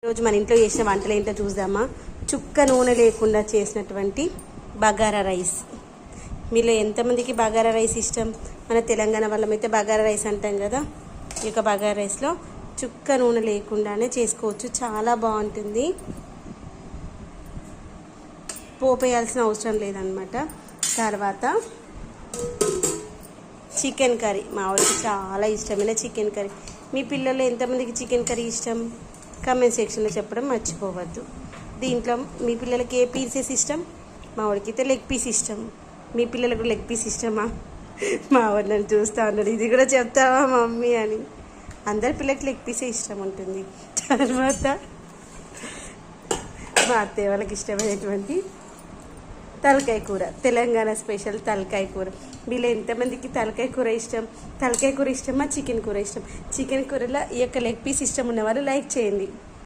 రోజు మన ఇంట్లో చేసిన వంటలు ఏంటో చూద్దామా. చుక్క నూనె లేకుండా చేసినటువంటి బగారా రైస్. మీలో ఎంతమందికి బగారా రైస్ ఇష్టం? మన తెలంగాణ వాళ్ళమైతే బగారా రైస్ అంటాం కదా. ఈ యొక్క బగారా రైస్లో చుక్క నూనె లేకుండానే చేసుకోవచ్చు, చాలా బాగుంటుంది. పోపేయాల్సిన అవసరం లేదనమాట. తర్వాత చికెన్ కర్రీ, మా వాళ్ళకి చాలా ఇష్టమైన చికెన్ కర్రీ. మీ పిల్లలు ఎంతమందికి చికెన్ కర్రీ ఇష్టం? కామెంట్ సెక్షన్లో చెప్పడం మర్చిపోవద్దు. దీంట్లో మీ పిల్లలకి ఏ పీసెస్ ఇష్టం? మా వాడికి అయితే లెగ్ పీస్ ఇష్టం. మీ పిల్లలకు లెగ్ పీస్ ఇష్టమా? మా వాడు నన్ను చూస్తూ ఉన్నాడు, ఇది కూడా చెప్తావా మమ్మీ అని. అందరి పిల్లలకి లెగ్ పీసే ఇష్టం ఉంటుంది. తర్వాత మా అత్తయ్య వాళ్ళకి ఇష్టమైనటువంటి తలకాయ కూర, తెలంగాణ స్పెషల్ తలకాయ కూర. వీళ్ళు ఎంతమందికి తలకాయ కూర ఇష్టం? తలకాయ కూర ఇష్టమా చికెన్ కూర ఇష్టం? చికెన్ కూరలో ఈ యొక్క లెగ్ పీస్ ఇష్టం ఉన్నవారు లైక్ చేయండి.